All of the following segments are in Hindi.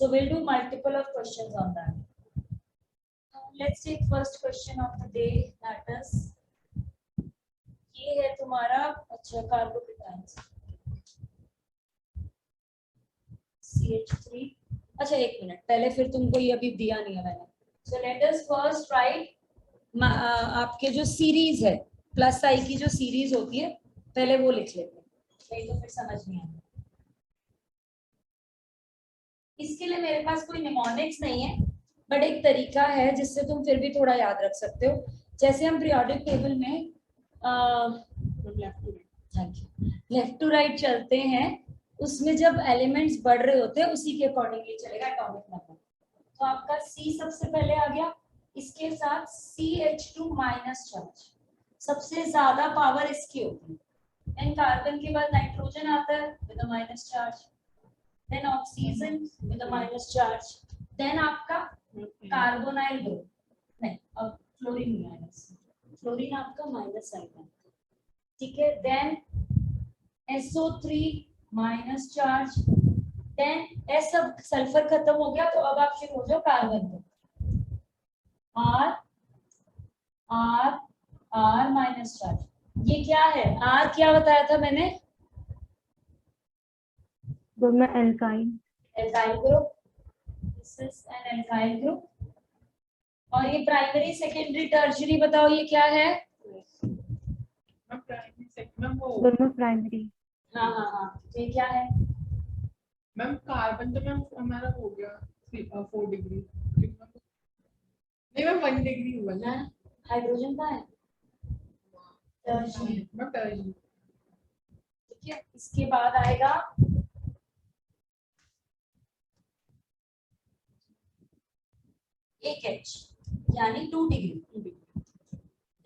So we'll do multiple of questions on that. Let's take first question of the day, that is ये है तुम्हारा अच्छा कार्बोकेटाइंस CH3. अच्छा एक मिनट पहले, फिर तुमको ये अभी दिया नहीं है मैंने. So let us first write आपके जो सीरीज है प्लस आई की जो सीरीज होती है पहले वो लिख लेते हैं, नहीं तो फिर समझ नहीं आएगा. इसके लिए मेरे पास कोई निमोनिक्स नहीं है, बट एक तरीका है जिससे तुम फिर भी थोड़ा याद रख सकते हो. जैसे हम पीरियोडिक टेबल में लेफ्ट टू राइट चलते हैं, उसमें जब एलिमेंट्स बढ़ रहे होते हैं उसी के अकॉर्डिंगली चलेगा एटॉमिक नंबर. तो आपका C सबसे पहले आ गया, इसके साथ CH2 माइनस चार्ज, सबसे ज्यादा पावर इसकी होती है. एंड कार्बन के बाद नाइट्रोजन आता है with a minus charge, then oxygen with a minus charge, then आपका कार्बोनाइल ग्रुप, नहीं अब फ्लोरीन नहीं आएगा, फ्लोरीन आपका माइनस आएगा. ठीक है, then SO3 minus charge, then S अब सल्फर खत्म हो गया तो अब आप शुरू हो जाओ कार्बन पे, R R R minus charge. ये क्या है R, क्या बताया था मैंने? Alkyl group. This is an alkyl group. और ये प्राइमरी सेकेंडरी टर्शियरी बताओ ये क्या है? प्राइमरी. हाँ हाँ हाँ, ये क्या है? मैम कार्बन तो मैम हमारा हो गया 4 डिग्री, नहीं मैम 1 डिग्री हुआ ना. हाइड्रोजन का है टर्शियरी. Ma'am tertiary. ठीक है, इसके बाद आएगा एक H यानी 2 डिग्री,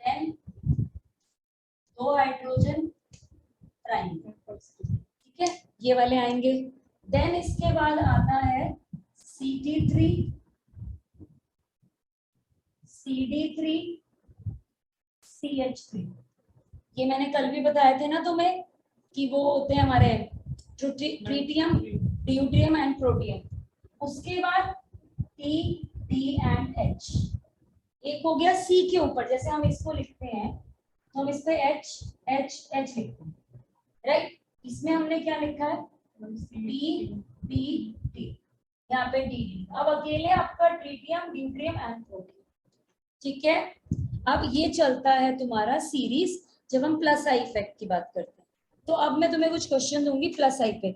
देन 2 हाइड्रोजन प्राइमरी. ठीक है, ये वाले आएंगे. देन इसके बाद आता है CD3 CD3 CH3. ये मैंने कल भी बताए थे ना तुम्हें कि वो होते हैं हमारे ट्रिटियम, ड्यूटेरियम एंड प्रोटियम. उसके बाद T D एंड H. एक हो गया C के ऊपर, जैसे हम इसको लिखते हैं तो हम इस पे H H H लिखते हैं, राइट. इसमें हमने क्या लिखा है? P P T, यहाँ पे D D. अब अकेले आपका ट्रिटियम, ड्यूटेरियम एंड प्रोटियम. ठीक है, अब ये चलता है तुम्हारा सीरीज जब हम प्लस आई इफेक्ट की बात करते हैं. तो अब मैं तुम्हें कुछ क्वेश्चन दूंगी प्लस आई पे.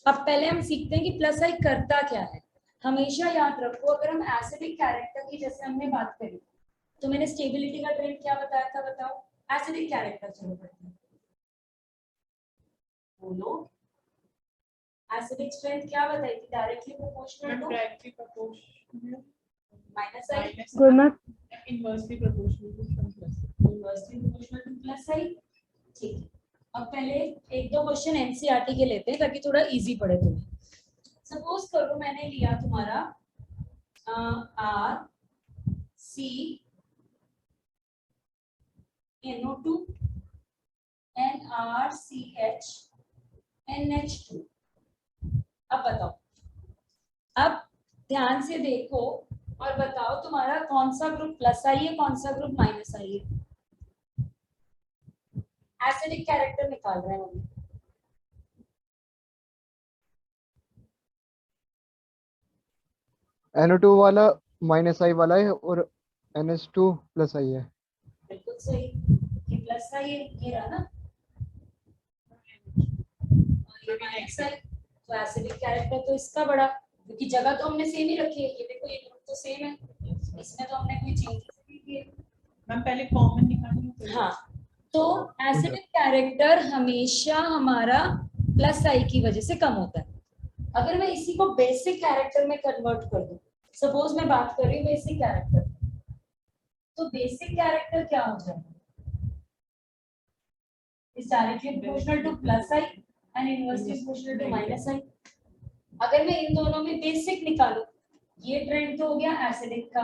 अब पहले हम सीखते हैं कि प्लस आई करता क्या है. हमेशा याद रखो, अगर हम एसिडिक कैरेक्टर की जैसे हमने बात करी तो मैंने स्टेबिलिटी का ट्रेंड क्या बताया था, बताओ. एसिडिक कैरेक्टर चलो पढ़ते हैं, बोलो. एसिडिक स्ट्रेंथ क्या बताई थी? Directly proportional to directly proportional minus I, inversely proportional to plus I. ठीक है, अब पहले एक दो क्वेश्चन एनसीईआरटी के लेते हैं ताकि थोड़ा इजी पड़े तुम्हें. सपोज करो मैंने लिया तुम्हारा R C NO2 NRCH NH2. अब बताओ, अब ध्यान से देखो और बताओ तुम्हारा कौन सा ग्रुप प्लस आई है, कौन सा ग्रुप माइनस आई है. एसिडिक कैरेक्टर निकाल रहे हैं हम. NO2 वाला माइनस आई वाला है और NH2 प्लस आई है. बिल्कुल सही, ये प्लस आई है, ये रहा ना, और ये माइनस आई. तो एसिडिक कैरेक्टर तो इसका बड़ा, क्योंकि जगह तो हमने सेम ही रखी है. ये देखो ये ग्रुप तो सेम है, इसमें तो हमने कोई चेंजेस नहीं किए. मैम पहले कॉमन निकालनी. हाँ, तो एसिडिक कैरेक्टर हमेशा हमारा प्लस आई की वजह से कम होता है. अगर मैं इसी को बेसिक कैरेक्टर में कन्वर्ट कर दूं, सपोज मैं बात कर रही हूँ बेसिक कैरेक्टर, तो बेसिक कैरेक्टर क्या हो जाएगा? Is directly proportional to plus I and inversely proportional to minus I. अगर मैं इन दोनों में बेसिक निकालूं, ये ट्रेंड तो हो गया एसिडिक का.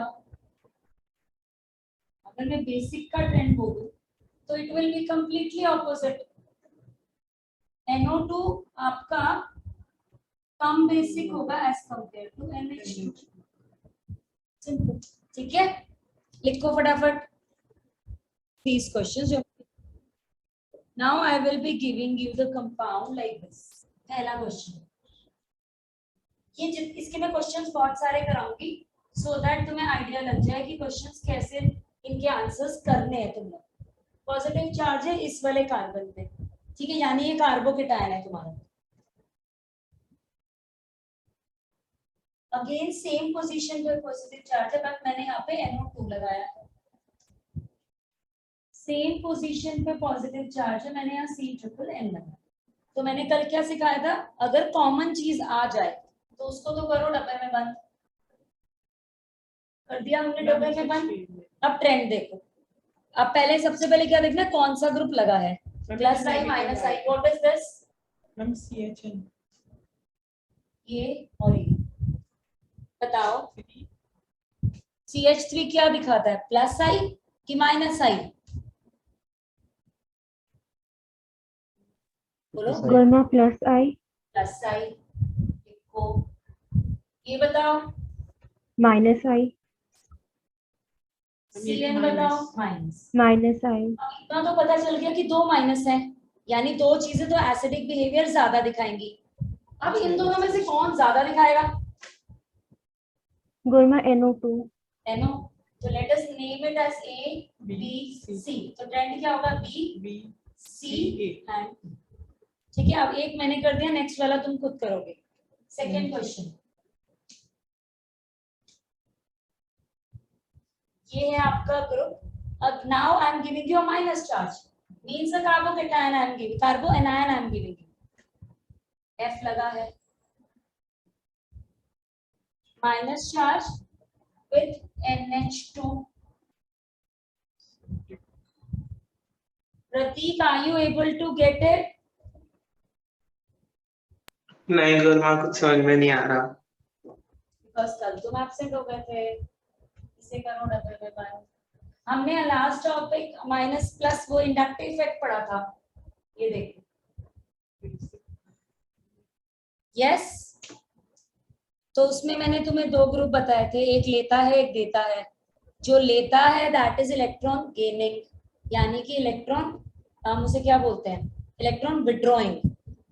अगर मैं बेसिक का ट्रेंड बोलूं तो it will be completely opposite. NO2 आपका कम बेसिक होगा as compare to NH2। Simple, ठीक है, लिखो फटाफट these questions. Now I will be giving you the compound like this. पहला क्वेश्चन, इसके मैं क्वेश्चंस बहुत सारे कराऊंगी सो दैट तुम्हें आइडिया लग जाए कि क्वेश्चंस कैसे इनके आंसर्स करने हैं तुम लोग। पॉजिटिव चार्ज है इस वाले कार्बन पे, ठीक है, यानी ये कार्बोकेटायन है तुम्हारा। अगेन सेम पोजीशन पे पॉजिटिव चार्ज है बट मैंने यहाँ पे NO2 लगाया है। सेम पोजीशन पे पॉजिटिव चार्ज है, मैंने यहाँ C(N) लगाया। तो मैंने कल क्या सिखाया था, अगर कॉमन चीज आ जाए तो उसको तो करो डब्बे में बंद, कर दिया हमने डब्बे में बंद। अब ट्रेंड देखो, अब पहले सबसे पहले क्या देखना, कौन सा ग्रुप लगा है, plus I minus I, what is this ma'am CHN, ये और ये, बताओ CH3 क्या दिखाता है, प्लस आई कि माइनस आई, बोलो। गर्मा प्लस आई, प्लस आई, देखो ये बताओ, माइनस आई, CN बताओ, माइनस। माइनस आई। इतना तो पता चल गया कि दो माइनस है, यानी दो चीजें तो एसिडिक बिहेवियर ज्यादा दिखाएंगी। अब इन दोनों में से कौन ज्यादा दिखाएगा, गर्मा NO2, NO, तो let us name it as A B C, तो ट्रेंड क्या होगा, B C एंड, ठीक है। अब एक मैंने कर दिया, नेक्स्ट वाला तुम खुद करोगे। सेकंड क्वेश्चन, ये है आपका ग्रुप। अब now I am giving you a minus charge, means a carbocation I am giving, carbanion I am giving, F लगा है, minus charge with NH2। Prateek, are you able to get it? नहीं गुरुमा, कुछ समझ में नहीं आ रहा। बिकॉज कल तुम एब्सेंट हो गए थे, इसे करो डबल में बाय। हमने लास्ट टॉपिक माइनस प्लस वो इंडक्टिव इफेक्ट पढ़ा था, ये देखो, यस। तो उसमें मैंने तुम्हें दो ग्रुप बताए थे, एक लेता है एक देता है। जो लेता है दैट इज इलेक्ट्रॉन गेनिंग, यानी कि इलेक्ट्रॉन हम उसे क्या बोलते हैं, इलेक्ट्रॉन विड्रॉइंग,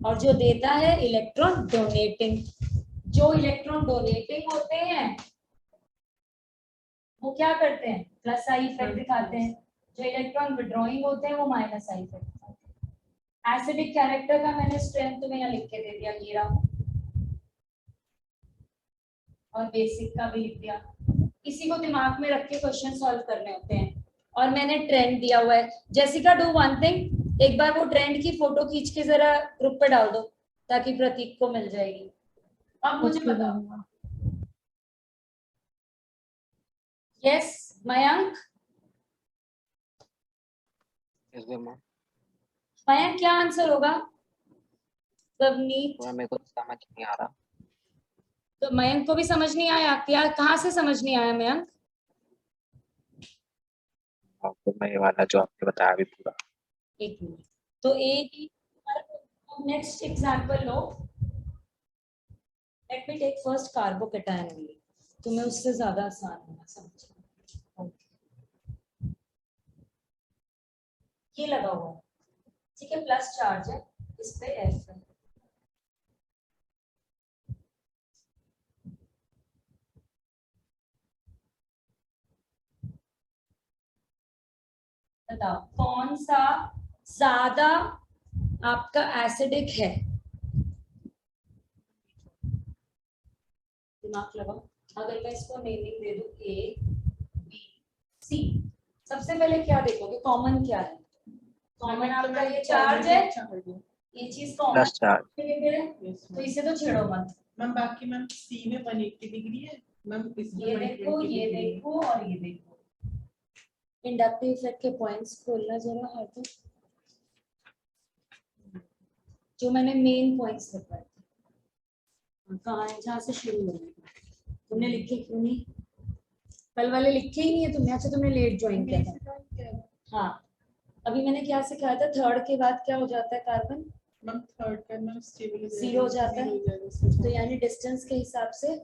और जो देता है इलेक्ट्रॉन डोनेटिंग। जो इलेक्ट्रॉन डोनेटिंग होते हैं वो क्या करते हैं, प्लस आई इफेक्ट दिखाते हैं। जो इलेक्ट्रॉन विड्रॉइंग होते हैं वो माइनस आई इफेक्ट दिखाते हैं। एसिडिक कैरेक्टर का मैंने स्ट्रेंथ तुम्हें यहाँ लिख के दे दिया, ये रहा, और बेसिक का भी लिख दिया। इसी को दिमाग में रख के क्वेश्चन सॉल्व करने होते हैं। और मैंने ट्रेंड दिया हुआ है। जेसिका, डू वन थिंग, एक बार वो ट्रेंड की फोटो खींच के जरा ग्रुप पे डाल दो ताकि प्रतीक को मिल जाएगी। अब मुझे बताओ, यस मयंक, मयंक क्या आंसर होगा? नवनीत, मेरे को समझ नहीं आ रहा। तो मयंक को भी समझ नहीं आया क्या? कहाँ से समझ नहीं आया मयंक? आपको मैं ये वाला जो आपने बताया अभी पूरा। एक मिनट, तो एक नेक्स्ट एग्जांपल लो। Let me take first carbocation only, तुम्हें उससे ज्यादा आसान होगा समझना। ये लगा हुआ है, ठीक है, प्लस चार्ज है, इस पे F है। बताओ कौन सा ज्यादा आपका एसिडिक है? दिमाग लगाओ। अगर मैं इसको नेमिंग दे दूं A B C, सबसे पहले क्या देखोगे, कॉमन क्या है? कॉमन आपका ये चार्ज है, ये चीज कॉमन प्लस चार्ज। तो इसे तो छेड़ो मत। मैम बाकी मैम C में 180 डिग्री है मैम, इसमें ये देखो, 120 ये डिग्री है। देखो और ये देखो। इंडक्टिव इफेक्ट के पॉइंट्स खोलना जरा हाथों, जो मैंने मेन पॉइंट्स लिखवाए थे। कहाँ है जहाँ से शुरू हो रहा है? तुमने लिखे क्यों नहीं? कल वाले लिखे ही नहीं है तुमने। अच्छा तुमने लेट ज्वाइन किया था। हाँ, अभी मैंने क्या सिखाया था, थर्ड के बाद क्या हो जाता है कार्बन, मैम थर्ड का मैम स्टेबल Zero हो जाता है। तो यानी डिस्टेंस के हिसाब से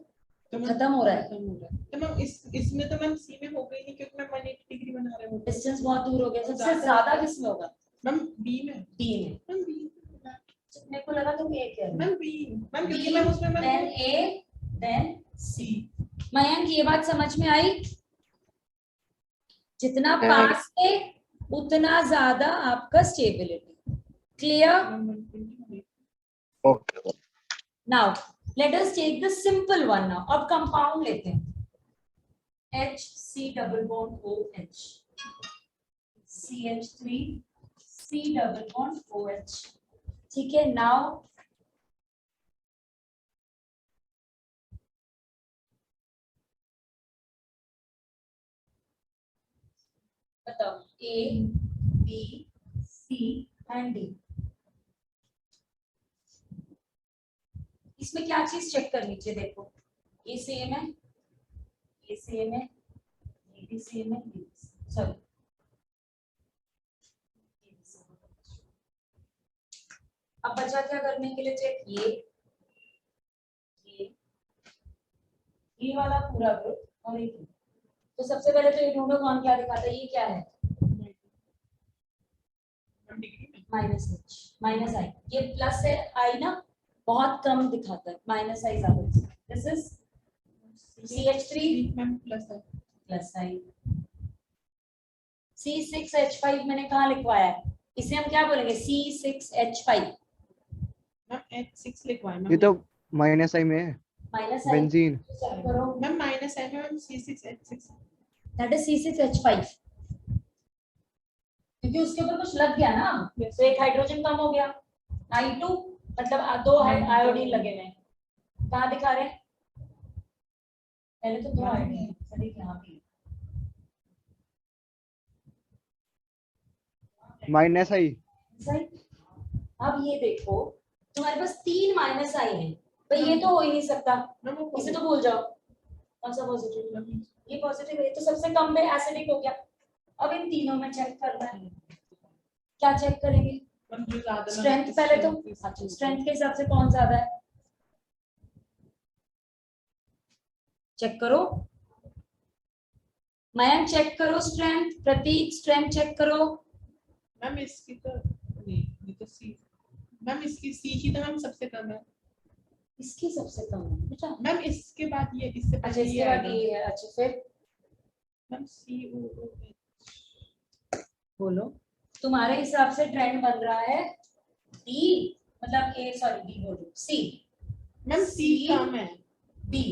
खत्म हो रहा है। तो मैम इसमें तो मैम सी में हो गई नहीं क्योंकि मैम 180 डिग्री बना रहे हो। डिस्टेंस बहुत दूर हो गया। सबसे ज्यादा किस में होगा? मैम बी में। डी में। मैम बी मेरे को लगा तुम ए कह रहे हो। मैम बी मैम क्योंकि मैम उसमें मैम देन ए देन सी। मयंक ये बात समझ में आई? जितना पास है उतना ज्यादा आपका stability. Clear? Okay now let us take the simple one now. अब कंपाउंड लेते हैं। H C double bond OH CH3 C double bond OH। ठीक है। नाउ बताओ A B C and D। इसमें क्या चीज चेक करनी चाहिए? देखो ये सेम है, ये सेम है, ये भी सेम है, सॉरी अब बचा क्या करने के लिए चेक? ये वाला पूरा ग्रुप और ये ग्रुप। तो सबसे पहले तो ये ढूंढो कौन क्या दिखाता है। ये क्या है? -H -I। ये प्लस है I ना, बहुत कम दिखाता है। -I ज्यादा। This is CH3 ma'am plus है प्लस I। C6H5 मैंने कहाँ लिखवाया है? इसे हम क्या बोलेंगे? C6H5। मैम H6 लिखवाए ये मैम। तो माइनस आई में है, -I बेंजीन। चेक करो। मैम माइनस है ma'am C6H6 that is C6H5 क्योंकि उसके ऊपर कुछ लग गया ना। Yes. तो एक हाइड्रोजन कम हो गया। I2 मतलब दो आयोडीन लगे हुए हैं। कहाँ दिखा रहे हैं? पहले तो दो आयोडीन सभी यहाँ पे। माइनस आई। सही। अब ये देखो तुम्हारे पास 3 -I है भाई। ये तो हो ही नहीं सकता। मैम वो इसे तो भूल जाओ। कौन सा पॉजिटिव? ये पॉजिटिव है। तो सबसे कम पे एसिडिक हो गया। अब इन तीनों में चेक करना है। क्या चेक करेंगे? मैम जो ज्यादा स्ट्रेंथ पहले तो। अच्छा स्ट्रेंथ के हिसाब से कौन ज्यादा है चेक करो। मयंक चेक करो स्ट्रेंथ। प्रतीक स्ट्रेंथ चेक करो। मैम इसकी तो नहीं, ये तो सी। मैम इसकी सी की तो मैम सबसे कम है। इसकी सबसे कम है बेटा। मैम इसके बाद ये इससे अच्छा पहले इसके बाद ये है। अच्छा फिर मैम COOH। बोलो तुम्हारे हिसाब से ट्रेंड बन रहा है डी मतलब ए सॉरी डी बोलो सी। मैम सी कम है। बी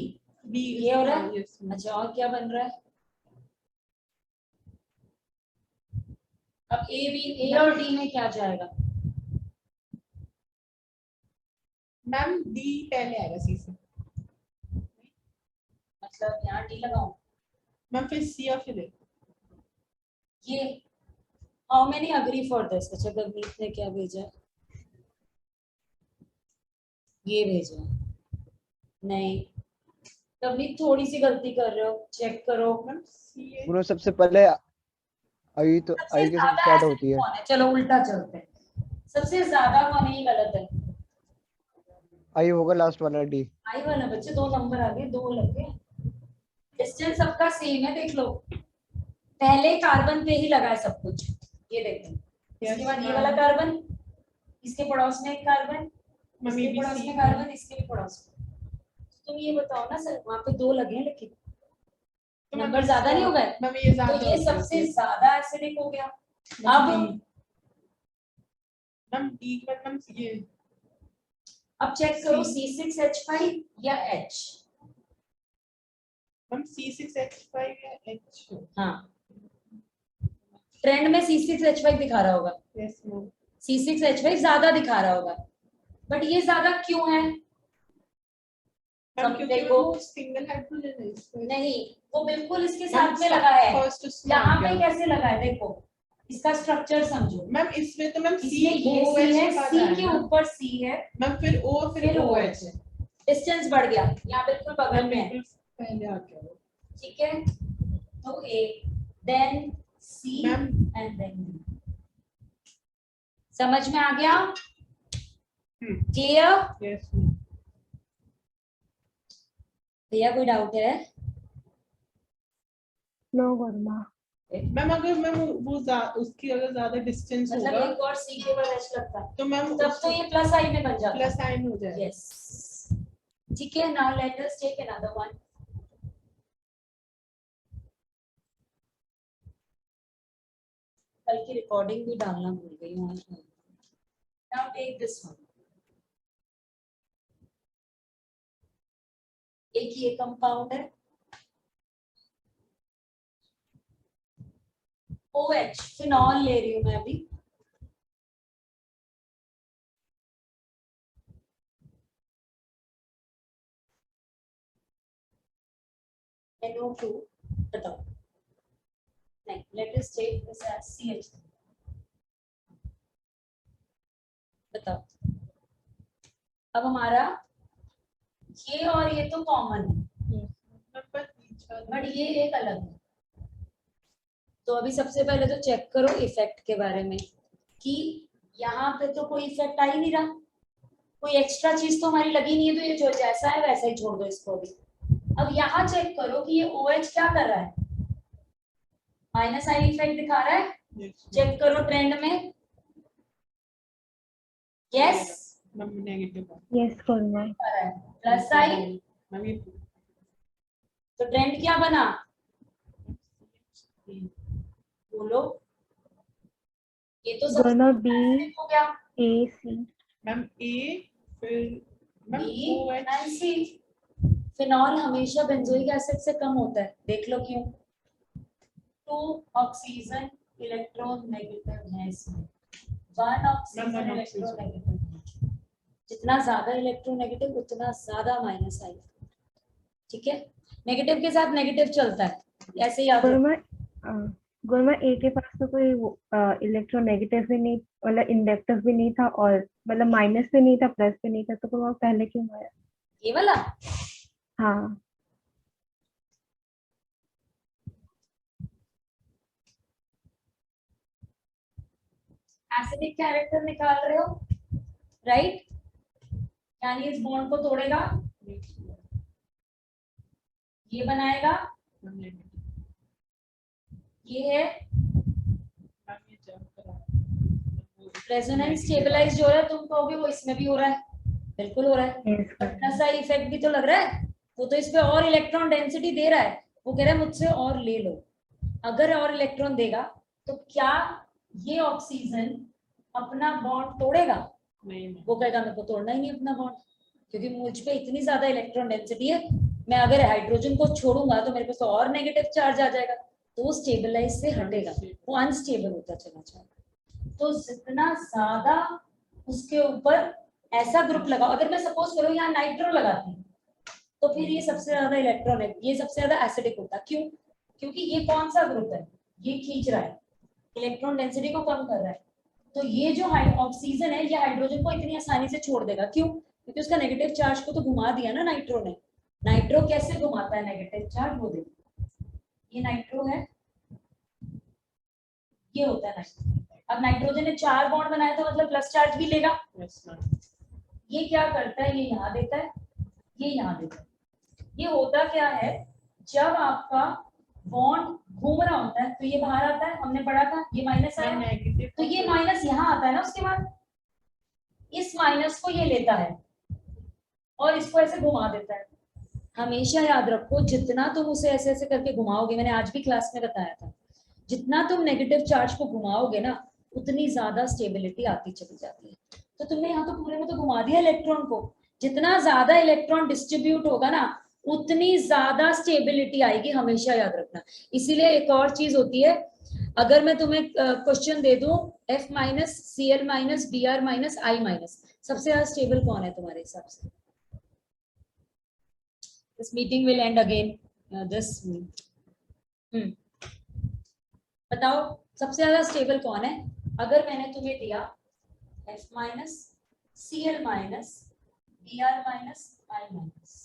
बी ये हो रहा है? yes, ma'am. अच्छा और क्या बन रहा है? अब ए और डी में क्या जाएगा? मैम डी पहले आएगा सी से। मतलब यहाँ डी लगाऊं? मैम फिर सी और फिर ए। ये how many agree for this? अच्छा गगनीत ने क्या भेजा? ये भेजा नहीं। गगनीत थोड़ी सी गलती कर रहे हो। चेक करो। मैम सी ए। उन्होंने सबसे पहले आई तो सबसे आई के साथ ज्यादा स्टार्ट acid होती है। कौन है? चलो उल्टा चलते हैं। सबसे ज्यादा कौन है? ये गलत है। आई होगा लास्ट वाला डी। आई वाला बच्चे 2 नंबर आ गए, 2 लग गए। डिस्टेंस सबका सेम है। देख लो पहले कार्बन पे ही लगा है सब कुछ। ये देखो इसके बाद ये वाला कार्बन, इसके पड़ोस में एक कार्बन, इसके पड़ोस में कार्बन, इसके भी पड़ोस में। तुम ये बताओ ना सर वहां पे 2 लगे हैं लेकिन नंबर ज्यादा नहीं हो गए? मैम ये ज्यादा तो ये सबसे ज्यादा एसिडिक हो गया। अब मैम डी के बाद मैम ये अब चेक करो C6H5 या H। मैम C6H5 या H। हाँ ट्रेंड में C6H5 दिखा रहा होगा। Yes ma'am. C6H5 ज्यादा दिखा रहा होगा बट ये ज्यादा क्यों है? मैम क्योंकि देखो वो सिंगल हाइड्रोजन है इसमें। नहीं वो बिल्कुल इसके साथ में लगा है। यहाँ पे कैसे लगा है? देखो इसका स्ट्रक्चर समझो। मैम इसमें तो मैम इसमें ये C है, C के ऊपर C है, मैम फिर O फिर OH है। डिस्टेंस बढ़ गया। यहाँ बिल्कुल बगल में है। पहले आ गया वो। ठीक है तो A then C ma'am and then D। समझ में आ गया? क्लियर? यस भैया कोई डाउट है? नो गरिमा। मैम अगर मैम उसकी अगर ज्यादा डिस्टेंस मतलब होगा एक और सी के बाद एच लगता है तो मैम तब तो ये प्लस आई में बन जाता है। प्लस साइन हो जाएगा। यस, ठीक है। Now let us take another one. कल की रिकॉर्डिंग भी डालना भूल गई हूँ। Now take this one. एक ये कंपाउंड है OH, फिनॉल ले रही हूँ मैं अभी। NO2 बताओ, नहीं, let us take this as CH बताओ। अब हमारा ये और ये तो कॉमन है बट ये एक अलग है। तो अभी सबसे पहले तो चेक करो इफेक्ट के बारे में कि यहाँ पे तो कोई इफेक्ट आ ही नहीं रहा, कोई एक्स्ट्रा चीज तो हमारी लगी नहीं है, तो ये जो जैसा है वैसा ही छोड़ दो इसको अभी। अब यहाँ चेक करो कि ये OH क्या कर रहा है, माइनस आई इफेक्ट दिखा रहा है। चेक करो ट्रेंड में। यस, मैम नेगेटिव यस गरिमा। प्लस आई, मैम ये तो ट्रेंड क्या बना बोलो? ये तो सब गरिमा बी हो गया। ए सी। मैम ए फिर ma'am B OH and C. Phenol हमेशा बेंजोइक एसिड से कम होता है, देख लो क्यों। 2 ऑक्सीजन इलेक्ट्रॉन नेगेटिव है इसमें, 1 oxygen one electron oxygen. Negative. जितना ज्यादा इलेक्ट्रॉन नेगेटिव उतना ज्यादा माइनस आई। ठीक है, नेगेटिव के साथ नेगेटिव चलता है, ऐसे याद रखो। गरिमा ए के पास तो कोई इलेक्ट्रोनेगेटिव भी नहीं, मतलब इंडक्टिव भी नहीं था, और मतलब माइनस भी नहीं था प्लस भी नहीं था, तो वो पहले क्यों आया? ये वाला हाँ एसिडिक कैरेक्टर निकाल रहे हो, राइट? यानी इस बॉन्ड को तोड़ेगा, ये बनाएगा, ये है रेजोनेंस स्टेबलाइज हो रहा है। तुम कहोगे वो इसमें भी हो रहा है, बिल्कुल हो रहा है, यस बट नशा इफेक्ट भी तो लग रहा है। वो तो इस पे और इलेक्ट्रॉन डेंसिटी दे रहा है, वो कह रहा है मुझसे और ले लो। अगर और इलेक्ट्रॉन देगा तो क्या ये ऑक्सीजन अपना बॉन्ड तोड़ेगा? नहीं वो कहेगा मेरे को तोड़ना ही नहीं अपना बॉन्ड, क्योंकि मुझ पे इतनी ज्यादा इलेक्ट्रॉन डेंसिटी है। मैं अगर हाइड्रोजन को छोड़ूंगा तो मेरे पास तो और नेगेटिव चार्ज आ जाएगा, तो वो स्टेबलाइज से हटेगा, वो अनस्टेबल होता चला जाएगा। तो जितना ज्यादा उसके ऊपर ऐसा ग्रुप लगाओ, अगर मैं सपोज करो यहाँ नाइट्रो लगाती हूँ तो फिर ये सबसे ज्यादा इलेक्ट्रॉन है, ये सबसे ज्यादा एसिडिक होता। क्यों? क्योंकि ये कौन सा ग्रुप है, ये खींच रहा है, इलेक्ट्रॉन डेंसिटी को कम कर रहा है। तो ये जो ऑक्सीजन है ये हाइड्रोजन को इतनी आसानी से छोड़ देगा। क्यों? क्योंकि उसका नेगेटिव चार्ज को तो घुमा दिया ना नाइट्रो ने। नाइट्रो कैसे घुमाता है नेगेटिव चार्ज, वो देखो, ये नाइट्रो है, ये होता है नाइट्रो। अब नाइट्रोजन ने 4 बॉन्ड बनाया तो मतलब प्लस चार्ज भी लेगा। ये क्या करता है, ये यहाँ देता है, ये यहाँ देता है। ये होता क्या है, जब आपका बॉन्ड घूम रहा होता है तो ये बाहर आता है, हमने पढ़ा था, ये माइनस आया नेगेटिव तो ये माइनस यहाँ आता है ना, उसके बाद इस माइनस को ये लेता है और इसको ऐसे घुमा देता है। हमेशा याद रखो, जितना तुम उसे ऐसे ऐसे करके घुमाओगे, मैंने आज भी क्लास में बताया था, जितना तुम नेगेटिव चार्ज को घुमाओगे ना उतनी ज्यादा स्टेबिलिटी आती चली जाती है। तो तुमने यहाँ तो पूरे में तो घुमा दिया इलेक्ट्रॉन को, जितना ज्यादा इलेक्ट्रॉन डिस्ट्रीब्यूट होगा ना उतनी ज्यादा स्टेबिलिटी आएगी, हमेशा याद रखना। इसीलिए एक और चीज होती है, अगर मैं तुम्हें क्वेश्चन दे दूं F minus Cl minus Br minus I minus, सबसे ज्यादा स्टेबल कौन है तुम्हारे हिसाब से? This meeting will end again. बताओ सबसे ज्यादा स्टेबल कौन है? अगर मैंने तुम्हें दिया F minus Cl minus Br minus I minus,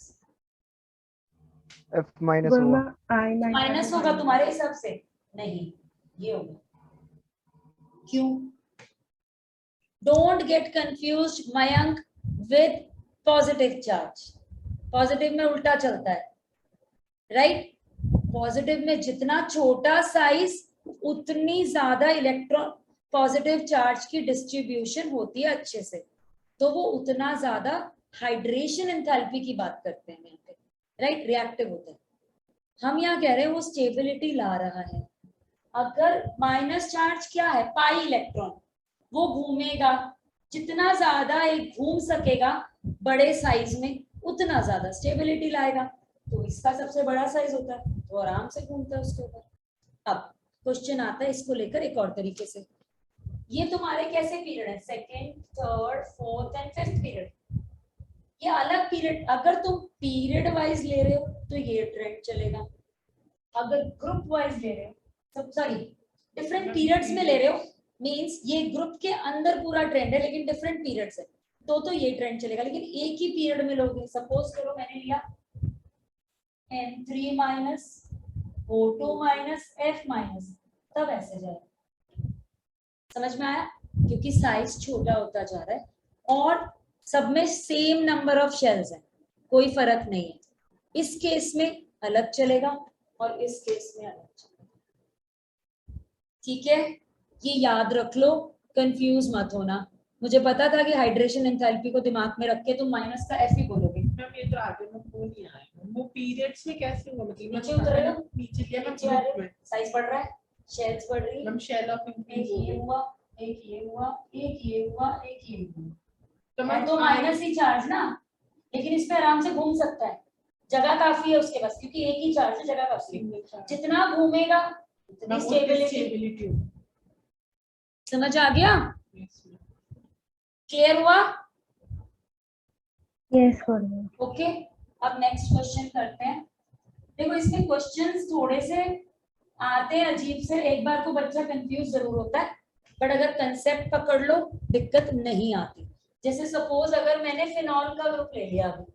F minus Garima होगा। आई माइनस होगा तुम्हारे हिसाब से? नहीं, ये होगा। क्यों? Don't get confused Mayank with positive charge. Positive में उल्टा चलता है, राइट? पॉजिटिव में जितना छोटा साइज उतनी ज्यादा इलेक्ट्रॉन पॉजिटिव चार्ज की डिस्ट्रीब्यूशन होती है अच्छे से, तो वो उतना ज्यादा हाइड्रेशन एंथैल्पी की बात करते हैं यहाँ पे, राइट? रिएक्टिव होता है। हम यहाँ कह रहे हैं वो स्टेबिलिटी ला रहा है। अगर माइनस चार्ज क्या है? पाई इलेक्ट्रॉन, वो घूमेगा, जितना ज्यादा एक घूम सकेगा बड़े साइज में उतना ज्यादा स्टेबिलिटी लाएगा। तो इसका सबसे बड़ा साइज होता है तो आराम से घूमता है उसके ऊपर। अब क्वेश्चन आता है इसको लेकर एक और तरीके से। ये तुम्हारे कैसे पीरियड है? Second, third, fourth and fifth period. ये अलग पीरियड, अगर तुम पीरियड वाइज ले रहे हो तो ये ट्रेंड चलेगा। अगर ग्रुप वाइज ले रहे हो, सब सॉरी डिफरेंट पीरियड्स में ले रहे हो, मींस ये ग्रुप के अंदर पूरा ट्रेंड है लेकिन डिफरेंट पीरियड्स है, तो ये ट्रेंड चलेगा। लेकिन एक ही पीरियड में लोगे, सपोज करो मैंने लिया N3 minus O2 minus F minus, तब ऐसे जाएगा। समझ में आया? क्योंकि साइज छोटा होता जा रहा है और सब में सेम नंबर ऑफ शेल्स है, कोई फर्क नहीं है। इस केस में अलग चलेगा और इस केस में अलग चलेगा। ठीक है, ये याद रख लो, कंफ्यूज मत होना। मुझे पता था कि हाइड्रेशन एंथैल्पी को दिमाग में रख के तुम माइनस का एफ ही बोलोगे। मैम ये तो आगे में वो नहीं आया, वो पीरियड्स में कैसे होगा? मतलब नीचे उतरेगा, नीचे लिया मैं नीचे आ ग्रुप रहे, में। साइज बढ़ रहा है, शेल्स बढ़ रही है। मैम शेल ऑफ एक इंक्रीज हो ये गई। हुआ, एक ये हुआ, एक ये हुआ, एक ये हुआ। तो है मैम तो माइनस ही चार्ज ना, लेकिन इस पे आराम से घूम सकता है, जगह काफी है उसके पास, क्योंकि एक ही चार्ज है, जगह काफी है। जितना घूमेगा उतनी स्टेबिलिटी। समझ आ गया? क्लियर हुआ? यस गुरुजी। ओके, अब नेक्स्ट क्वेश्चन करते हैं। देखो इसमें क्वेश्चंस थोड़े से आते हैं अजीब से, एक बार को बच्चा कंफ्यूज जरूर होता है, बट अगर कंसेप्ट पकड़ लो दिक्कत नहीं आती। जैसे सपोज अगर मैंने फिनॉल का ग्रुप ले लिया अभी,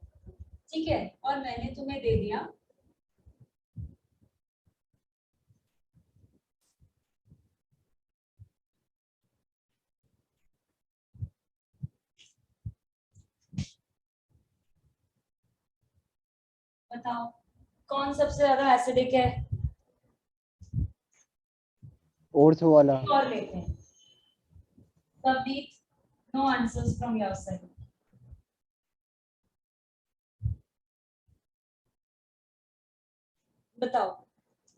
ठीक है, और मैंने तुम्हें दे दिया बताओ कौन सबसे ज्यादा एसिडिक है? फोर्थ वाला। और लेते हैं तभी, no answers from your side. बताओ,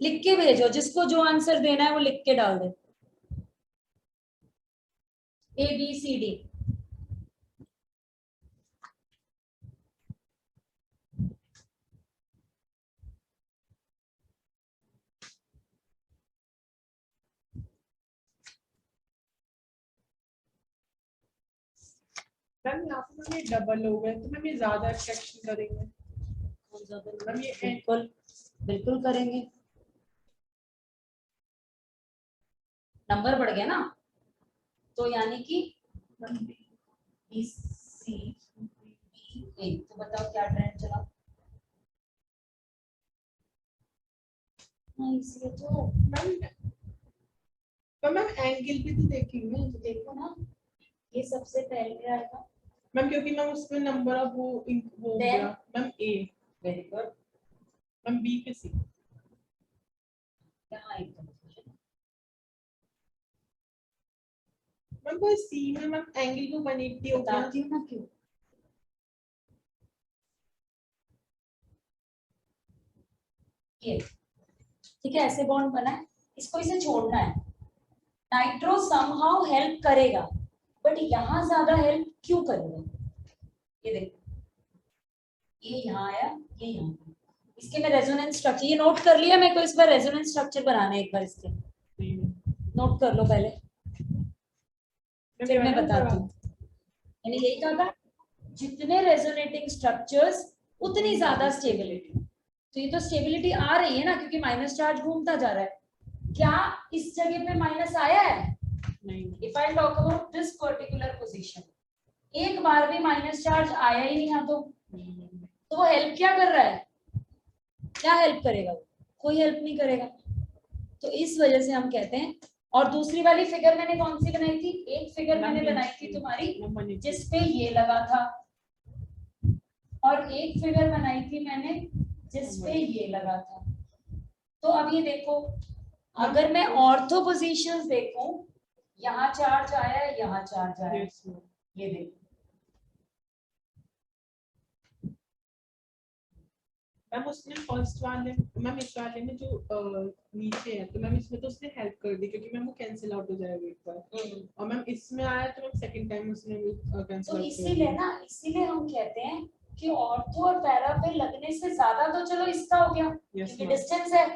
लिख के भेजो, जिसको जो आंसर देना है वो लिख के डाल दे। ABCD। मैम यहाँ पे मैम ये डबल हो गए तो मैम ये ज्यादा अट्रैक्शन करेंगे। मैम ये बिल्कुल बिल्कुल करेंगे, नंबर बढ़ गया ना, तो यानी कि BCA। तो बताओ क्या ट्रेंड चला? हाँ इसलिए तो मैम एंगल भी तो देखेंगे। तो देखो ना, ये सबसे पहले आएगा। मैम क्योंकि मैम उसमें नंबर ऑफ वो हो Then? गया। Ma'am A। Very good. Ma'am B पे C। यहाँ एक confusion है। मैम कोई C में मैम एंगल को 180 हो गया। बताती हूँ ना क्यों। ये ठीक है, ऐसे बॉन्ड बना है, इसको इसे छोड़ना है। नाइट्रो समहाउ हेल्प करेगा, बट यहाँ ज्यादा हेल्प क्यों करेगा? ये देखो, ये यहाँ आया, ये यहाँ आया। इसके में रेजोनेंस स्ट्रक्चर, ये नोट कर लिया मेरे को, इस बार रेजोनेंस स्ट्रक्चर बनाना है एक बार, इसके नोट कर लो पहले, फिर मैं बताती हूँ। यानी यही कहा था, जितने रेजोनेटिंग स्ट्रक्चर्स उतनी ज्यादा स्टेबिलिटी। तो ये तो स्टेबिलिटी आ रही है ना, क्योंकि माइनस चार्ज घूमता जा रहा है। क्या इस जगह पे माइनस आया है? नहीं। If I talk about this particular position, एक बार भी माइनस चार्ज आया ही नहीं यहाँ तो वो हेल्प क्या कर रहा है? क्या हेल्प करेगा? कोई हेल्प नहीं करेगा। तो इस वजह से हम कहते हैं और दूसरी वाली फिगर मैंने कौन सी बनाई थी? एक फिगर मैम, मैंने ये बनाई थी इसकी- तुम्हारी मैम, 180 जिसपे ये लगा था, और एक फिगर बनाई थी मैंने जिसपे ये लगा था। तो अब ये देखो, अगर मैं ऑर्थो पोजीशंस देखूं, यहाँ चार्ज आया, यहाँ चार्ज आया, Yes, ma'am. ये देखो। मैम उसने फर्स्ट वाले, मैम इस वाले में जो नीचे है, तो मैम इसमें तो उसने हेल्प कर दी क्योंकि मैम वो कैंसिल आउट हो जाएगा एक बार, और मैम इसमें आया तो मैम सेकंड टाइम उसने कैंसिल तो आउट इसीलिए ना, इसीलिए हम कहते हैं कि ऑर्थो और पैरा पे लगने से ज्यादा तो चलो इसका हो गया क्योंकि डिस्टेंस है,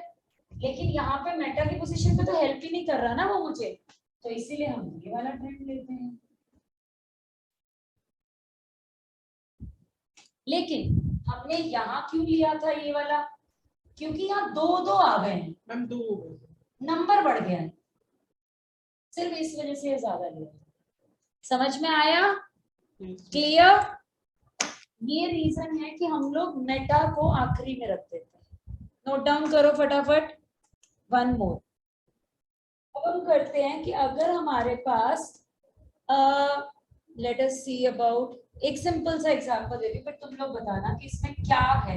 लेकिन यहाँ पे मेटा की पोजीशन पे तो हेल्प ही नहीं कर रहा ना वो मुझे, तो इसीलिए हम ये वाला ट्रेंड लेते हैं। लेकिन हमने यहाँ क्यों लिया था ये वाला? क्योंकि यहाँ दो दो आ गए हैं, मैम 2 हो गए। नंबर बढ़ गया है, सिर्फ इस वजह से ये ज्यादा लिया। समझ में आया? क्लियर? ये रीजन है कि हम लोग मेटा को आखिरी में रख देते हैं। नोट डाउन करो फटाफट। One more. अब हम करते हैं कि अगर हमारे पास लेट अस सी अबाउट, एक सिंपल सा एग्जांपल दे रही हूं, पर तुम लोग बताना कि इसमें क्या है।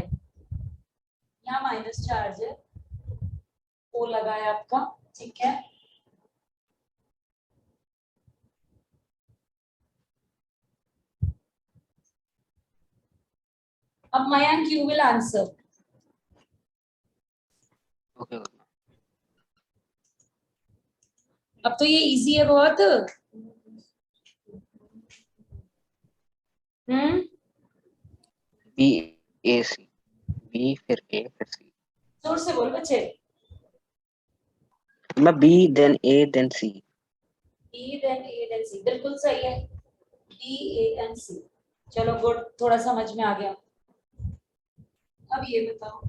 यहाँ माइनस चार्ज है, ओ लगा है आपका, ठीक है। अब Mayank you will answer. Okay अब तो ये इजी है बहुत। बी ए सी, बी फिर ए फिर सी। जोर से बोल बच्चे। मैं B then A then C. B then A then C, बिल्कुल सही है। B A and C, चलो गुड, थोड़ा समझ में आ गया। अब ये बताओ,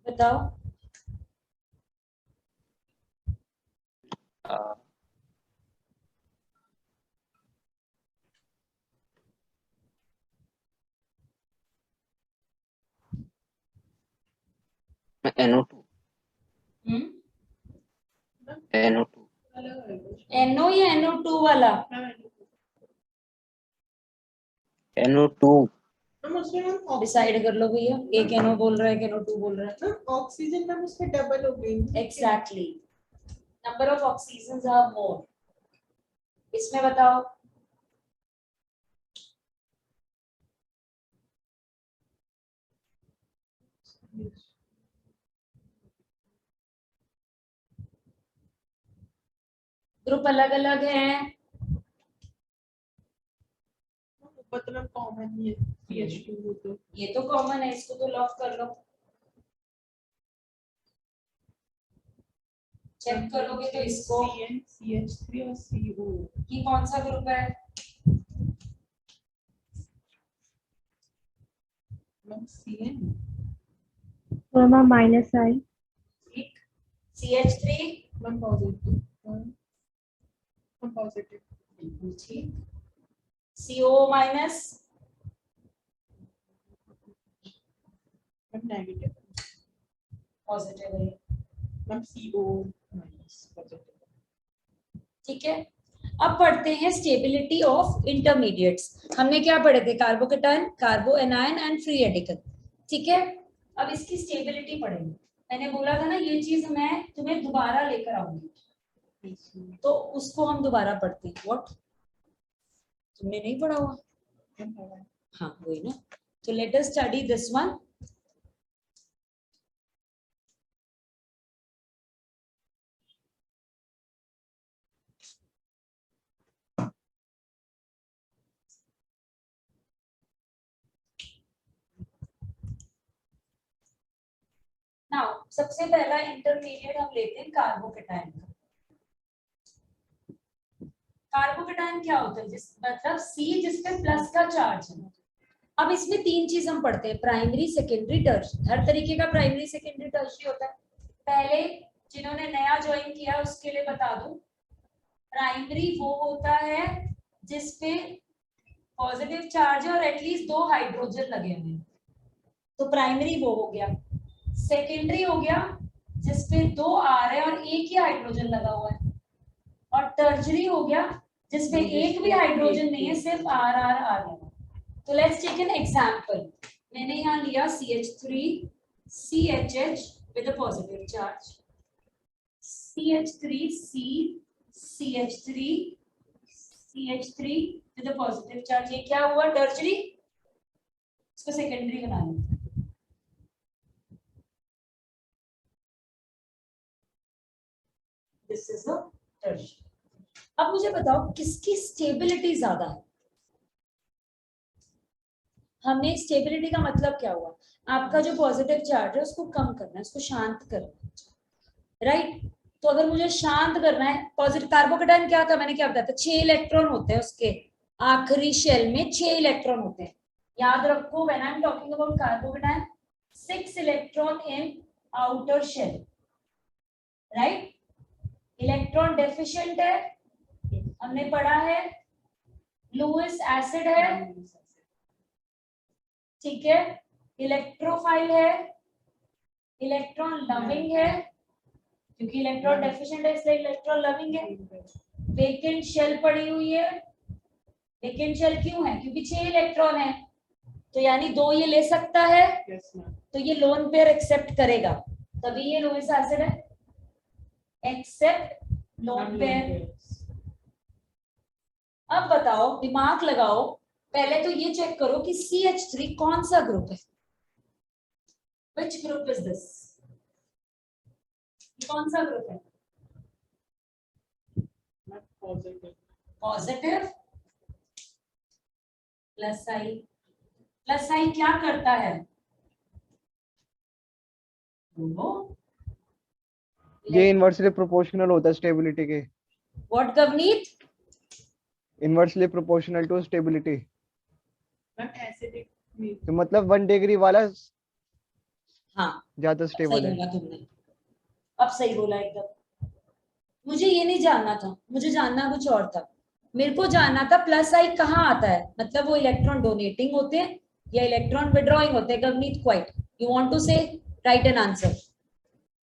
बताओ NO2 NO2 NO या NO2 वाला? NO2 मैम उसमें मैम डिसाइड कर लो भैया, एक NO बोल रहा है कि NO2 बोल रहा है। ऑक्सीजन मैम उसमें डबल हो गई। Exactly, number of oxygens are more. इसमें बताओ, ग्रुप अलग अलग हैं। ऊपर तो मैम कॉमन ही है CH2 वो तो। ये तो कॉमन है, इसको तो लॉक कर लो। चेक करोगे तो इसको, CN CH3 और CO। ये कौन सा ग्रुप है? मैम CN तो मैम माइनस आई। ठीक। CH3 ma'am positive, ma'am positive. बिल्कुल ठीक। CO minus, ma'am negative. Positive है। Ma'am CO minus positive. ठीक है। अब पढ़ते हैं स्टेबिलिटी ऑफ इंटरमीडिएट्स। हमने क्या पढ़े थे? Carbocation, कार्बो anion and free radical. ठीक है, अब इसकी स्टेबिलिटी पढ़ेंगे। मैंने बोला था ना ये चीज मैं तुम्हें दोबारा लेकर आऊंगी, तो उसको हम दोबारा पढ़ते हैं। व्हाट, तुमने नहीं पढ़ा हुआ? हाँ वही ना, तो let us study this one. Now सबसे पहला इंटरमीडिएट हम लेते हैं कार्बोकेटायन का। कार्बोकेटायन क्या होता है? जिस मतलब C जिसपे प्लस का चार्ज है। अब इसमें तीन चीज हम पढ़ते हैं, प्राइमरी, सेकेंडरी, टर्शियरी। हर तरीके का प्राइमरी, सेकेंडरी, टर्शियरी होता है। पहले जिन्होंने नया ज्वाइन किया उसके लिए बता दूं, प्राइमरी वो होता है जिसपे पॉजिटिव चार्ज है और एटलीस्ट 2 हाइड्रोजन लगे हुए हैं, तो प्राइमरी वो हो गया। सेकेंडरी हो गया जिसपे 2 आर है और एक ही हाइड्रोजन लगा हुआ है, और टर्जरी हो गया जिसपे एक भी हाइड्रोजन नहीं है, सिर्फ आर आर आ गया। तो लेट्स टेक एन एग्जांपल। मैंने यहाँ लिया CH3 CHH with a positive charge, CH3C CH3 CH3 with a positive charge। ये क्या हुआ? टर्जरी। इसको सेकेंडरी बना लेते हैं। This is a टर्जरी। अब मुझे बताओ किसकी स्टेबिलिटी ज्यादा है? हमने स्टेबिलिटी का मतलब क्या हुआ? आपका जो पॉजिटिव चार्ज है उसको कम करना है, उसको शांत करना है, राइट? तो अगर मुझे शांत करना है, पॉजिटिव कार्बोकेटाइन क्या था, मैंने क्या बताया था? 6 इलेक्ट्रॉन होते हैं उसके आखिरी शेल में, 6 इलेक्ट्रॉन होते हैं। याद रखो, when I am talking about carbocation, 6 electron in outer shell, right? Electron deficient है, हमने पढ़ा है। लुईस एसिड है, ठीक है। इलेक्ट्रोफाइल है, इलेक्ट्रॉन लविंग है, क्योंकि इलेक्ट्रॉन डेफिशिएंट है इसलिए इलेक्ट्रॉन लविंग है। वेकेंट शेल पड़ी हुई है। वेकेंट शेल क्यों है? क्योंकि 6 इलेक्ट्रॉन है, तो यानी 2 ये ले सकता है, तो ये लोन पेयर एक्सेप्ट करेगा, तभी ये लुईस एसिड है। Accept lone pair. अब बताओ, दिमाग लगाओ, पहले तो ये चेक करो कि CH3 कौन सा ग्रुप है। Which group is this? कौन सा ग्रुप है? पॉजिटिव प्लस आई। प्लस आई क्या करता है? ये इनवर्सली प्रोपोर्शनल होता है स्टेबिलिटी के। What Gavneet? Inversely proportional to stability. Ma'am acidic तो मतलब 1 डिग्री वाला हाँ, ज्यादा सही स्टेबल है। बोला तुमने, अब सही बोला एकदम। मुझे ये नहीं जानना था, मुझे जानना कुछ और था। मेरे को जानना था प्लस आई कहाँ आता है, मतलब वो इलेक्ट्रॉन डोनेटिंग होते हैं या इलेक्ट्रॉन विड्रॉइंग होते हैं? गवनीत क्वाइट, यू वांट टू से राइट एन आंसर।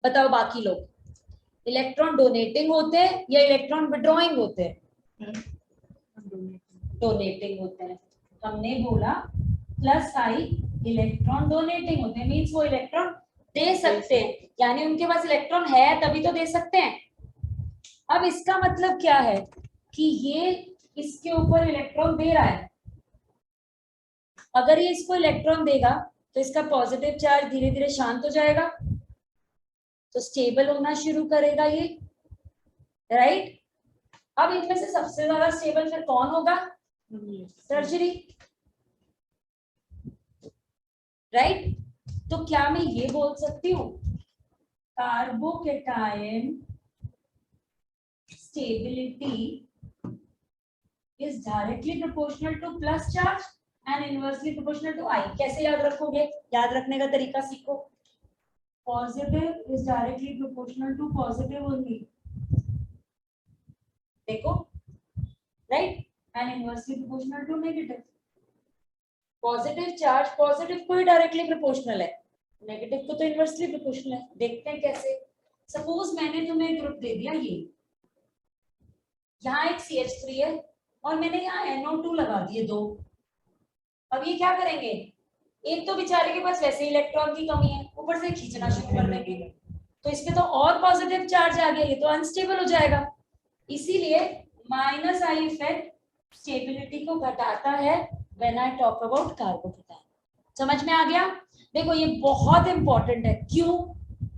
बताओ बाकी लोग, इलेक्ट्रॉन डोनेटिंग होते हैं या इलेक्ट्रॉन विड्रॉइंग होते हैं? डोनेटिंग होते हैं। हमने बोला प्लस आई इलेक्ट्रॉन डोनेटिंग होते हैं, मींस वो इलेक्ट्रॉन दे सकते हैं, यानी उनके पास इलेक्ट्रॉन है तभी तो दे सकते हैं। अब इसका मतलब क्या है कि ये इसके ऊपर इलेक्ट्रॉन दे रहा है। अगर ये इसको इलेक्ट्रॉन देगा तो इसका पॉजिटिव चार्ज धीरे धीरे शांत हो जाएगा, तो स्टेबल होना शुरू करेगा ये, राइट? अब इनमें से सबसे ज्यादा स्टेबल फिर कौन होगा? Tertiary, right? तो क्या मैं ये बोल सकती हूँ carbocation stability is directly proportional to plus charge and inversely proportional to I? कैसे याद रखोगे? याद रखने का तरीका सीखो। Positive is directly proportional to positive only, देखो, right? And inversely proportional to negative. Positive charge positive को ही डायरेक्टली प्रोपोर्शनल है, नेगेटिव को तो इनवर्सली प्रोपोर्शनल है। देखते हैं कैसे। सपोज मैंने तुम्हें ग्रुप दे दिया, ये यहाँ एक CH3 है और मैंने यहाँ NO2 लगा दिए 2। अब ये क्या करेंगे? एक तो बेचारे के पास वैसे इलेक्ट्रॉन की कमी है, ऊपर से खींचना शुरू कर देंगे, तो इसमें तो और पॉजिटिव चार्ज आ गया, ये तो अनस्टेबल हो जाएगा। इसीलिए माइनस आई इफेक्ट स्टेबिलिटी को घटाता है when I talk about carbocation. समझ में आ गया? देखो ये बहुत इंपॉर्टेंट है। क्यों?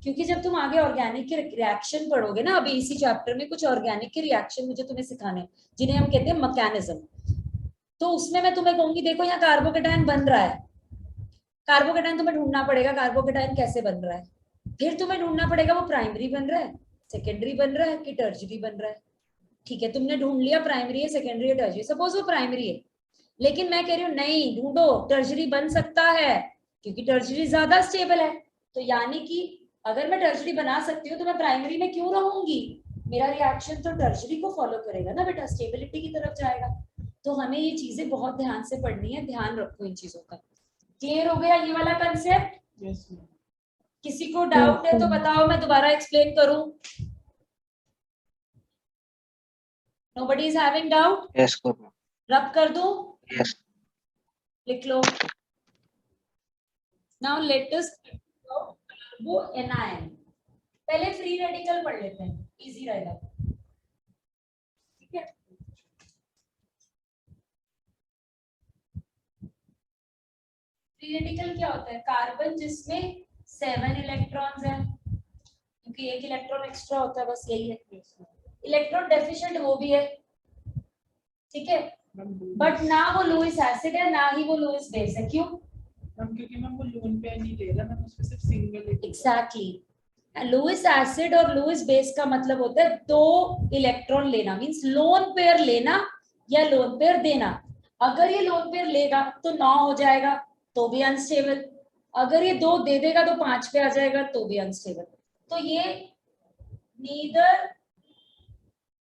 क्योंकि जब तुम आगे ऑर्गेनिक के रिएक्शन पढ़ोगे ना, अभी इसी चैप्टर में कुछ ऑर्गेनिक के रिएक्शन मुझे तुम्हें सिखाने, जिन्हें हम कहते हैं मैकेनिज्म, तो उसमें मैं तुम्हें कहूंगी देखो यहाँ कार्बोकेटाइन बन रहा है, कार्बोकेटाइन तुम्हें ढूंढना पड़ेगा कार्बोकेटाइन कैसे बन रहा है, फिर तुम्हें ढूंढना पड़ेगा वो प्राइमरी बन रहा है, सेकेंडरी बन रहा है कि टर्शरी बन रहा है। ठीक है, तुमने ढूंढ लिया प्राइमरी है, सेकेंडरी है, टर्शरी। सपोज वो प्राइमरी है, लेकिन मैं कह रही हूँ नहीं ढूंढो, टर्शरी बन सकता है क्योंकि टर्शरी ज्यादा स्टेबल है। तो यानी कि अगर मैं टर्शरी बना सकती हूँ तो मैं प्राइमरी में क्यों रहूंगी? मेरा रिएक्शन तो टर्शरी को फॉलो करेगा ना बेटा, स्टेबिलिटी की तरफ जाएगा। तो हमें ये चीजें बहुत ध्यान से पढ़नी है, ध्यान रखो इन चीजों का। क्लियर हो गया ये वाला कंसेप्ट? Yes ma'am. किसी को डाउट है तो बताओ, मैं दोबारा एक्सप्लेन करूं? Nobody is having doubt? Yes, Gurma. रब कर दूं? Yes. लिख लो। नाउ लेट अस वो एनायन। पहले फ्री रेडिकल पढ़ लेते हैं, इजी रहेगा। ठीक है, फ्री रेडिकल क्या होता है? कार्बन जिसमें 7 इलेक्ट्रॉन्स हैं, क्योंकि एक इलेक्ट्रॉन एक्स्ट्रा होता है, बस यही है। इलेक्ट्रॉन डेफिशिएंट वो भी है, ठीक है, बट ना वो लुईस एसिड है ना ही वो लुईस बेस है। क्यों? मैम क्योंकि मैम वो लोन पे नहीं ले रहा, मैम उसमें सिर्फ सिंगल एग्जैक्टली। लुईस एसिड और लुईस बेस का मतलब होता है 2 इलेक्ट्रॉन लेना, मींस लोन पेयर लेना या लोन पेयर देना। अगर ये लोन पेयर लेगा तो 9 हो जाएगा, तो भी अनस्टेबल। अगर ये 2 दे देगा तो 5 पे आ जाएगा, तो भी अनस्टेबल। तो ये neither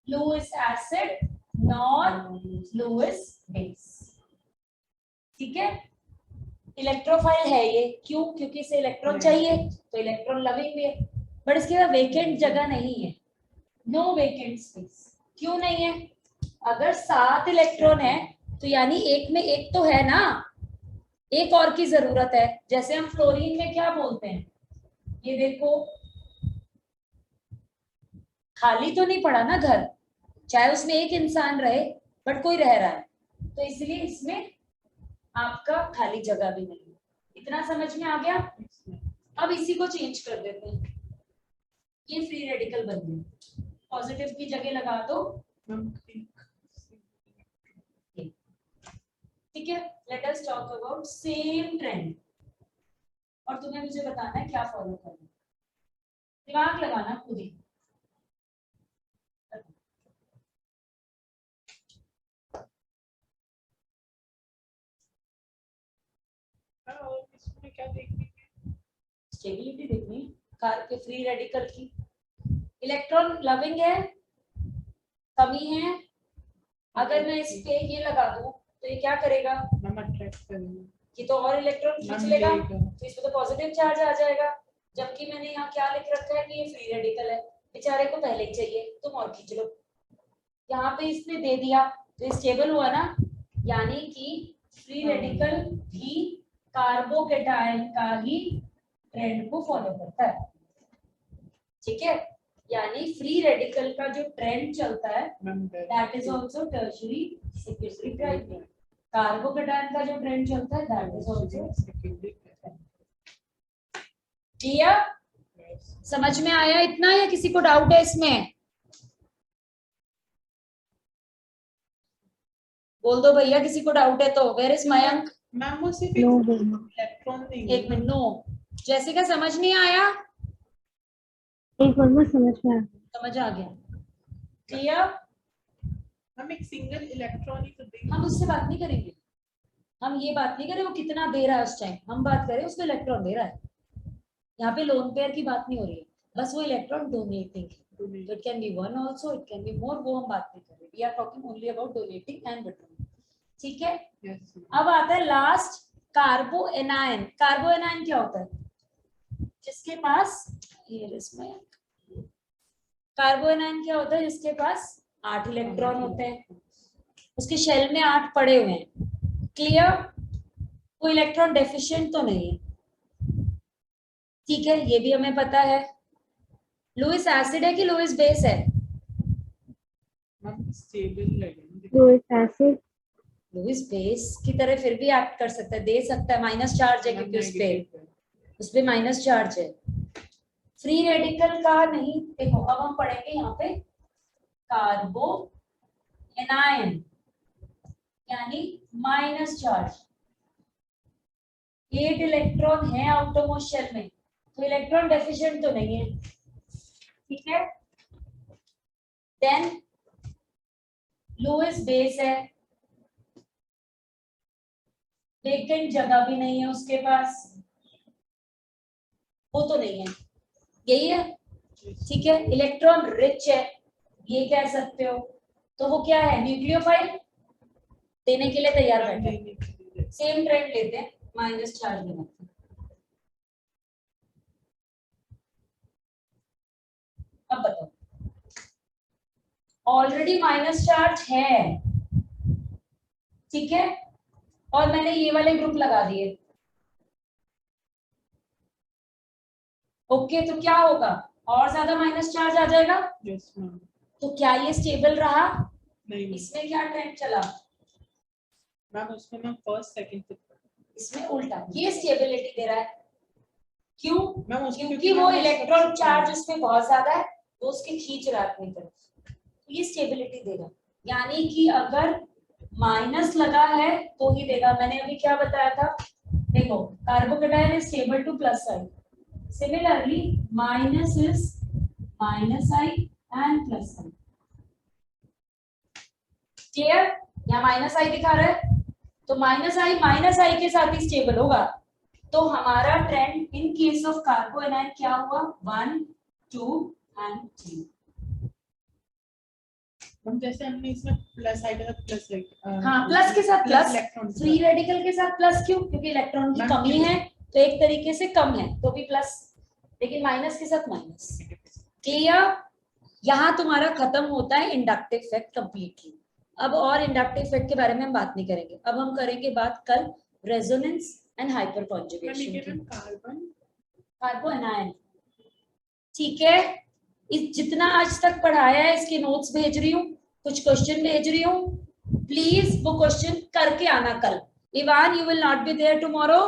Lewis acid nor Lewis base, ठीक है। इलेक्ट्रोफाइल है ये, क्यों? क्योंकि इसे इलेक्ट्रॉन चाहिए, तो इलेक्ट्रॉन लविंग भी है, बट इसके पास वेकेंट जगह नहीं है, नो वेकेंट स्पेस। क्यों नहीं है? अगर 7 इलेक्ट्रॉन है तो यानी एक में एक तो है ना, एक और की जरूरत है। जैसे हम फ्लोरीन में क्या बोलते हैं, ये देखो खाली तो नहीं पड़ा ना घर, चाहे उसमें एक इंसान रहे बट कोई रह रहा है, तो इसलिए इसमें आपका खाली जगह भी नहीं है। इतना समझ में आ गया? अब इसी को चेंज कर देते हैं, ये फ्री रेडिकल बन गया, पॉजिटिव की जगह लगा दो, ठीक है। Let us talk about same trend, और तुम्हें मुझे बताना है क्या फॉलो करना, दिमाग लगाना खुद ही। इसमें क्या देखनी है? स्टेबिलिटी देखनी है कार के फ्री रेडिकल की। इलेक्ट्रॉन लविंग है, कमी है, अगर मैं इस पे ये लगा दूं तो ये क्या करेगा? मैम अट्रैक्ट करेंगे, ये तो और इलेक्ट्रॉन खींच लेगा, तो इसमें तो पॉजिटिव चार्ज आ जाएगा। जबकि मैंने यहाँ क्या लिख रखा है कि ये फ्री रेडिकल है, बेचारे को पहले ही चाहिए, तुम और खींच लो। यहाँ पे इसने दे दिया तो स्टेबल हुआ ना, यानी कि फ्री रेडिकल भी कार्बोकेटायन का ही ट्रेंड को फॉलो करता है, ठीक है। यानी फ्री रेडिकल का जो ट्रेंड चलता है that is also tertiary secondary primary. Carbocation का जो ट्रेंड चलता है that is also secondary. Clear? समझ में आया इतना, या किसी को डाउट है इसमें? बोल दो भैया किसी को डाउट है तो। Where is Mayank? मैम वो सिर्फ No, इलेक्ट्रॉन नहीं है। एक मिनट, नो जैसिका समझ नहीं आया? एक बार मैं समझ में आया। समझ आ गया? क्लियर? हम एक सिंगल इलेक्ट्रॉन ही तो देंगे। हम उससे बात नहीं करेंगे, हम ये बात नहीं करें वो कितना दे रहा है उस टाइम, हम बात करें उसको इलेक्ट्रॉन दे रहा है। यहाँ पे लोन पेयर की बात नहीं हो रही है, बस वो इलेक्ट्रॉन डोनेटिंग है। It can be 1 also, it can be more, वो हम बात नहीं कर रहे। We are talking only about donating and withdrawing, ठीक है। Yes, अब आता है last carbanion. Carbanion क्या होता है? जिसके पास कार्बो एनायन क्या होता है? जिसके पास 8 इलेक्ट्रॉन होते हैं, उसके शेल में 8 पड़े हुए हैं। क्लियर? वो इलेक्ट्रॉन डेफिशिएंट तो नहीं है, ठीक है, ये भी हमें पता है। लुईस एसिड है कि लुईस बेस है? मैम स्टेबल लगेंगे। लुईस एसिड, लुईस बेस की तरह फिर भी एक्ट कर सकता है, दे सकता है, माइनस चार्ज है क्योंकि उस पे माइनस चार्ज है। फ्री रेडिकल का नहीं, देखो अब हम पढ़ेंगे यहाँ पे कार्बो एनायन यानी माइनस चार्ज। 8 इलेक्ट्रॉन है आउटरमोस्ट शेल में, तो इलेक्ट्रॉन डेफिशिएंट तो नहीं है, ठीक है। देन लुईस बेस है, वेकेंट जगह भी नहीं है उसके पास, वो तो नहीं है, यही है, ठीक है। इलेक्ट्रॉन रिच है, ये कह सकते हो। तो वो क्या है, न्यूक्लियोफाइल देने के लिए तैयार बैठे हैं। सेम ट्रेंड लेते हैं, माइनस चार्ज देने का। अब बताओ, ऑलरेडी माइनस चार्ज है, ठीक है, और मैंने ये वाले ग्रुप लगा दिए। ओके, तो क्या होगा, और ज्यादा माइनस चार्ज आ जाएगा। Yes ma'am. तो क्या ये स्टेबल रहा, नहीं इसमें क्या ट्रेंड चला, मैम, उसमें मैम फर्स्ट सेकंड इसमें उल्टा, ये स्टेबिलिटी दे रहा है। क्यों, मैम उसमें क्योंकि वो इलेक्ट्रॉन चार्ज उसमें बहुत ज्यादा है, तो उसके खींच रहा है अपनी तरफ, तो ये स्टेबिलिटी देगा। यानी कि अगर माइनस लगा है तो ही देगा। मैंने अभी क्या बताया था, देखो carbocation is stable two plus side, similarly minus is minus I and plus I. Clear, यहाँ माइनस आई दिखा रहा है, तो माइनस आई के साथ ही स्टेबल होगा। तो हमारा ट्रेंड इन केस ऑफ कार्बोएनाइन क्या हुआ, 1 2 एंड 3। हम जैसे हमने इसमें प्लस आई का प्लस हाँ, प्लस के साथ प्लस, इलेक्ट्रॉन फ्री रेडिकल के साथ प्लस, क्यों, क्योंकि इलेक्ट्रॉन की मैम, कमी क्यों? है, तो एक तरीके से कम है तो भी प्लस, लेकिन माइनस के साथ माइनस। क्लियर, यहाँ तुम्हारा खत्म होता है इंडक्टिव इफेक्ट कंप्लीटली। अब और इंडक्टिव इफेक्ट के बारे में हम बात नहीं करेंगे, अब हम करेंगे बात कल रेजोनेंस एंड हाइपर कॉन्जुगेशन की। कार्बोएनाइन, ठीक है, इस जितना आज तक पढ़ाया है इसके नोट्स भेज रही हूँ, कुछ क्वेश्चन भेज रही हूँ, प्लीज वो क्वेश्चन करके आना कल। Ivan, you will not be there tomorrow,